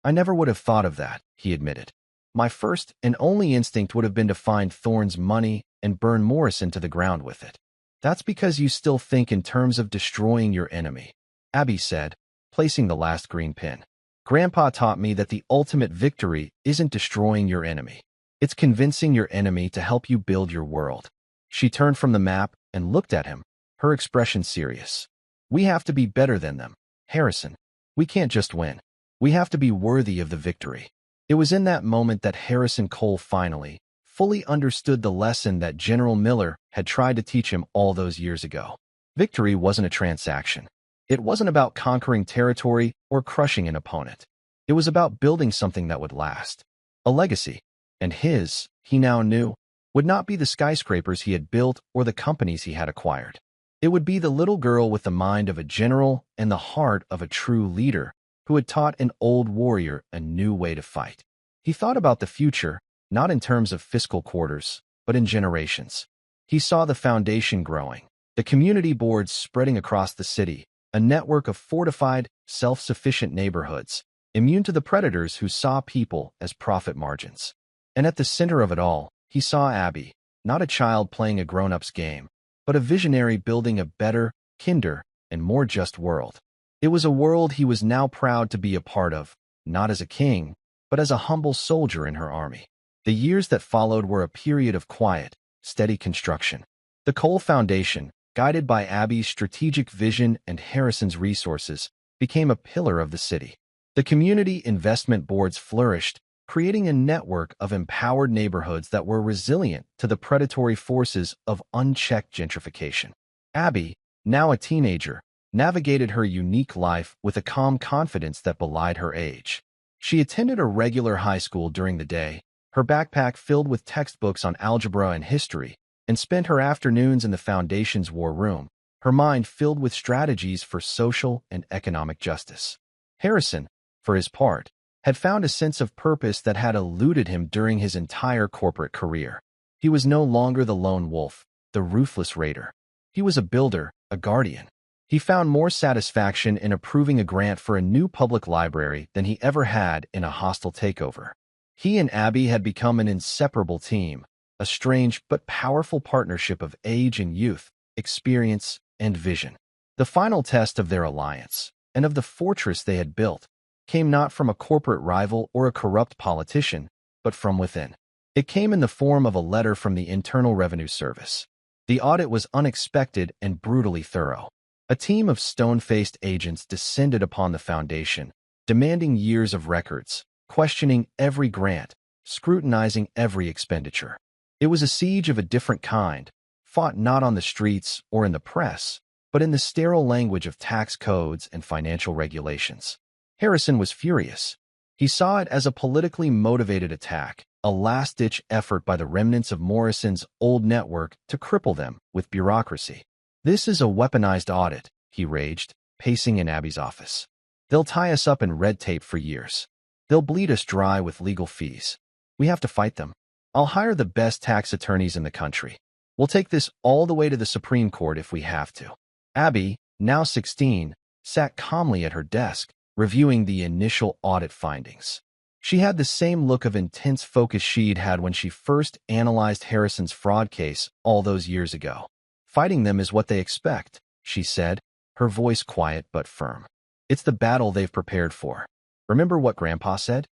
"I never would have thought of that," he admitted. "My first and only instinct would have been to find Thorne's money and burn Morrison to the ground with it." "That's because you still think in terms of destroying your enemy," Abby said, placing the last green pin. "Grandpa taught me that the ultimate victory isn't destroying your enemy. It's convincing your enemy to help you build your world." She turned from the map and looked at him, her expression serious. "We have to be better than them, Harrison. We can't just win. We have to be worthy of the victory." It was in that moment that Harrison Cole finally, fully understood the lesson that General Miller had tried to teach him all those years ago. Victory wasn't a transaction. It wasn't about conquering territory or crushing an opponent. It was about building something that would last. A legacy. And his, he now knew, would not be the skyscrapers he had built or the companies he had acquired. It would be the little girl with the mind of a general and the heart of a true leader who had taught an old warrior a new way to fight. He thought about the future, not in terms of fiscal quarters, but in generations. He saw the foundation growing, the community boards spreading across the city, a network of fortified, self-sufficient neighborhoods, immune to the predators who saw people as profit margins. And at the center of it all, he saw Abby, not a child playing a grown-up's game, but a visionary building a better, kinder, and more just world. It was a world he was now proud to be a part of, not as a king, but as a humble soldier in her army. The years that followed were a period of quiet, steady construction. The Cole Foundation, guided by Abby's strategic vision and Harrison's resources, became a pillar of the city. The community investment boards flourished, creating a network of empowered neighborhoods that were resilient to the predatory forces of unchecked gentrification. Abby, now a teenager, navigated her unique life with a calm confidence that belied her age. She attended a regular high school during the day, her backpack filled with textbooks on algebra and history, and spent her afternoons in the Foundation's war room, her mind filled with strategies for social and economic justice. Harrison, for his part, had found a sense of purpose that had eluded him during his entire corporate career. He was no longer the lone wolf, the ruthless raider. He was a builder, a guardian. He found more satisfaction in approving a grant for a new public library than he ever had in a hostile takeover. He and Abby had become an inseparable team, a strange but powerful partnership of age and youth, experience and vision. The final test of their alliance, and of the fortress they had built, came not from a corporate rival or a corrupt politician, but from within. It came in the form of a letter from the Internal Revenue Service. The audit was unexpected and brutally thorough. A team of stone-faced agents descended upon the Foundation, demanding years of records, questioning every grant, scrutinizing every expenditure. It was a siege of a different kind, fought not on the streets or in the press, but in the sterile language of tax codes and financial regulations. Harrison was furious. He saw it as a politically motivated attack, a last-ditch effort by the remnants of Morrison's old network to cripple them with bureaucracy. "This is a weaponized audit," he raged, pacing in Abby's office. "They'll tie us up in red tape for years. They'll bleed us dry with legal fees. We have to fight them. I'll hire the best tax attorneys in the country. We'll take this all the way to the Supreme Court if we have to. Abby, now 16, sat calmly at her desk, reviewing the initial audit findings. She had the same look of intense focus she'd had when she first analyzed Harrison's fraud case all those years ago. Fighting them is what they expect, she said, her voice quiet but firm. It's the battle they've prepared for. Remember what Grandpa said?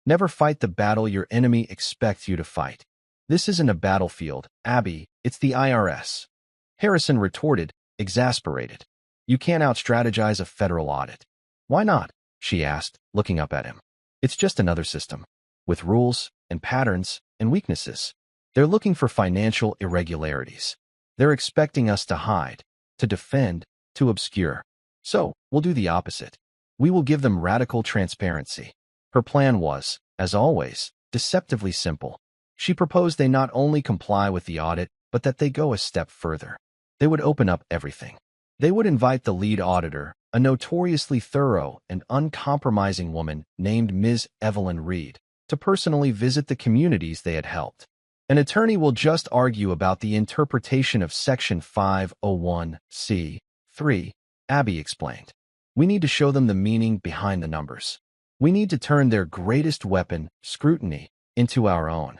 Never fight the battle your enemy expects you to fight. This isn't a battlefield, Abby, it's the IRS. Harrison retorted, exasperated. You can't out-strategize a federal audit. Why not? She asked, looking up at him. It's just another system, with rules and patterns and weaknesses. They're looking for financial irregularities. They're expecting us to hide, to defend, to obscure. So, we'll do the opposite. We will give them radical transparency. Her plan was, as always, deceptively simple. She proposed they not only comply with the audit, but that they go a step further. They would open up everything. They would invite the lead auditor, a notoriously thorough and uncompromising woman named Ms. Evelyn Reed, to personally visit the communities they had helped. An attorney will just argue about the interpretation of Section 501(c)(3), Abby explained. We need to show them the meaning behind the numbers. We need to turn their greatest weapon, scrutiny, into our own.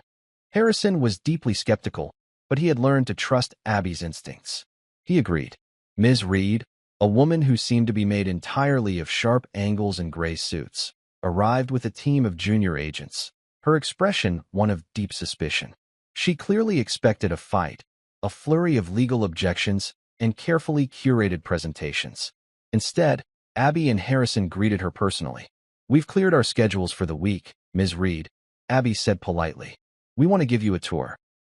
Harrison was deeply skeptical, but he had learned to trust Abby's instincts. He agreed. Ms. Reed, a woman who seemed to be made entirely of sharp angles and gray suits, arrived with a team of junior agents, her expression one of deep suspicion. She clearly expected a fight, a flurry of legal objections, and carefully curated presentations. Instead, Abby and Harrison greeted her personally. We've cleared our schedules for the week, Ms. Reed, Abby said politely. We want to give you a tour.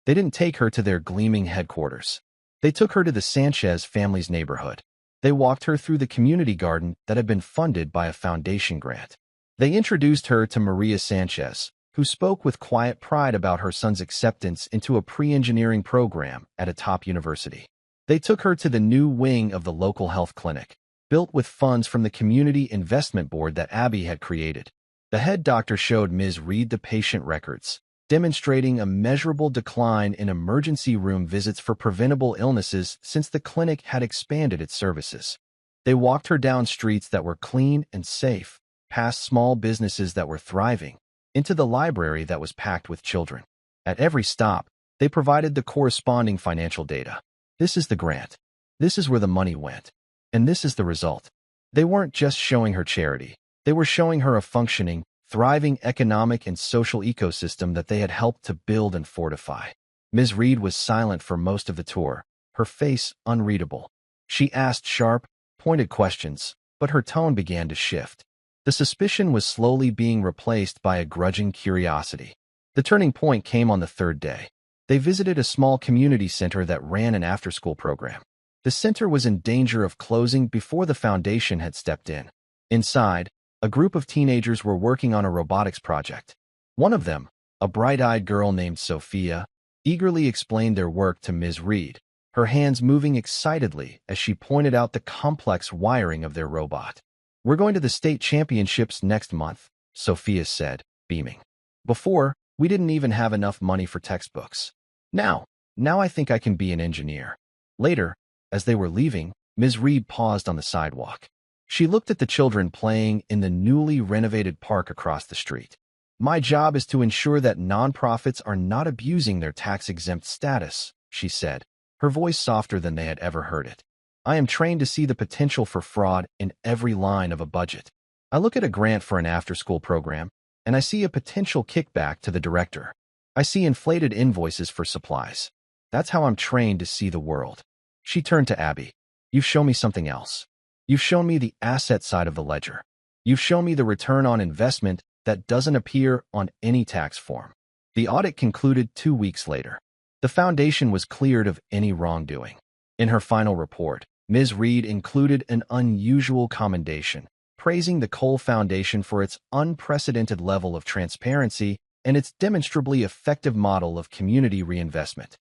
They didn't take her to their gleaming headquarters. They took her to the Sanchez family's neighborhood. They walked her through the community garden that had been funded by a foundation grant. They introduced her to Maria Sanchez, who spoke with quiet pride about her son's acceptance into a pre-engineering program at a top university. They took her to the new wing of the local health clinic, built with funds from the Community Investment Board that Abby had created. The head doctor showed Ms. Reed the patient records, demonstrating a measurable decline in emergency room visits for preventable illnesses since the clinic had expanded its services. They walked her down streets that were clean and safe, past small businesses that were thriving, into the library that was packed with children. At every stop, they provided the corresponding financial data. This is the grant. This is where the money went. And this is the result. They weren't just showing her charity. They were showing her a functioning, thriving economic and social ecosystem that they had helped to build and fortify. Ms. Reed was silent for most of the tour, her face unreadable. She asked sharp, pointed questions, but her tone began to shift. The suspicion was slowly being replaced by a grudging curiosity. The turning point came on the third day. They visited a small community center that ran an after-school program. The center was in danger of closing before the foundation had stepped in. Inside, a group of teenagers were working on a robotics project. One of them, a bright-eyed girl named Sophia, eagerly explained their work to Ms. Reed, her hands moving excitedly as she pointed out the complex wiring of their robot. We're going to the state championships next month, Sophia said, beaming. Before, we didn't even have enough money for textbooks. Now I think I can be an engineer. Later, as they were leaving, Ms. Reed paused on the sidewalk. She looked at the children playing in the newly renovated park across the street. My job is to ensure that nonprofits are not abusing their tax-exempt status, she said, her voice softer than they had ever heard it. I am trained to see the potential for fraud in every line of a budget. I look at a grant for an after-school program, and I see a potential kickback to the director. I see inflated invoices for supplies. That's how I'm trained to see the world. She turned to Abby. You've shown me something else. You've shown me the asset side of the ledger. You've shown me the return on investment that doesn't appear on any tax form. The audit concluded 2 weeks later. The foundation was cleared of any wrongdoing. In her final report, Ms. Reed included an unusual commendation, praising the Cole Foundation for its unprecedented level of transparency and its demonstrably effective model of community reinvestment.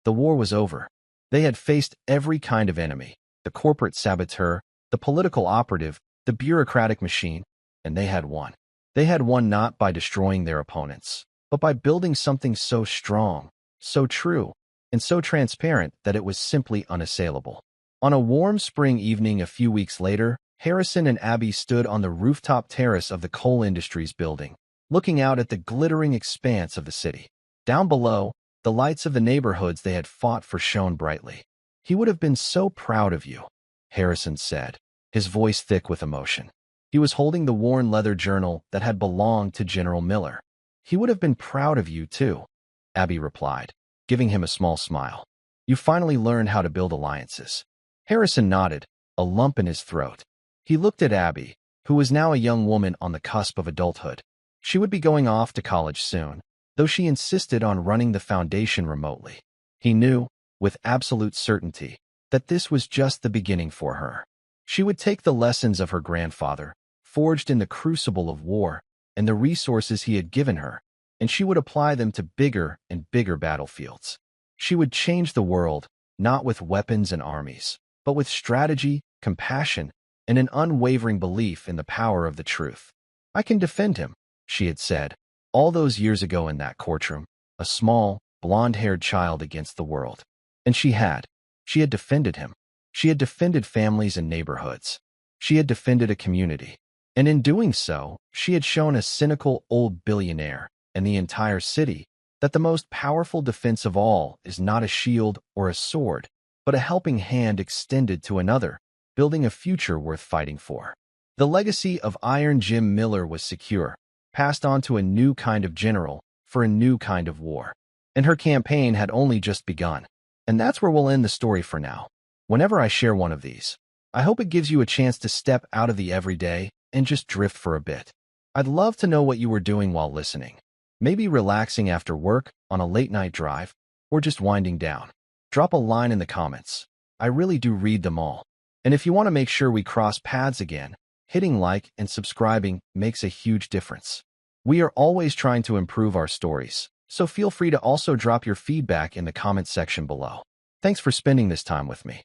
The war was over. They had faced every kind of enemy, the corporate saboteur, the political operative, the bureaucratic machine, and they had won. They had won not by destroying their opponents, but by building something so strong, so true, and so transparent that it was simply unassailable. On a warm spring evening a few weeks later, Harrison and Abby stood on the rooftop terrace of the coal industries building, looking out at the glittering expanse of the city. Down below, the lights of the neighborhoods they had fought for shone brightly. "He would have been so proud of you," Harrison said, his voice thick with emotion. He was holding the worn leather journal that had belonged to General Miller. "He would have been proud of you, too," Abby replied, giving him a small smile. "You finally learned how to build alliances." Harrison nodded, a lump in his throat. He looked at Abby, who was now a young woman on the cusp of adulthood. She would be going off to college soon, though she insisted on running the foundation remotely. He knew, with absolute certainty, that this was just the beginning for her. She would take the lessons of her grandfather, forged in the crucible of war, and the resources he had given her, and she would apply them to bigger and bigger battlefields. She would change the world, not with weapons and armies, but with strategy, compassion, and an unwavering belief in the power of the truth. "I can defend him," she had said, all those years ago in that courtroom, a small, blonde-haired child against the world. And she had. She had defended him. She had defended families and neighborhoods. She had defended a community. And in doing so, she had shown a cynical old billionaire and the entire city that the most powerful defense of all is not a shield or a sword, but a helping hand extended to another, building a future worth fighting for. The legacy of Iron Jim Miller was secure, passed on to a new kind of general for a new kind of war. And her campaign had only just begun. And that's where we'll end the story for now. Whenever I share one of these, I hope it gives you a chance to step out of the everyday and just drift for a bit. I'd love to know what you were doing while listening. Maybe relaxing after work, on a late-night drive, or just winding down. Drop a line in the comments. I really do read them all. And if you want to make sure we cross paths again, hitting like and subscribing makes a huge difference. We are always trying to improve our stories, so feel free to also drop your feedback in the comment section below. Thanks for spending this time with me.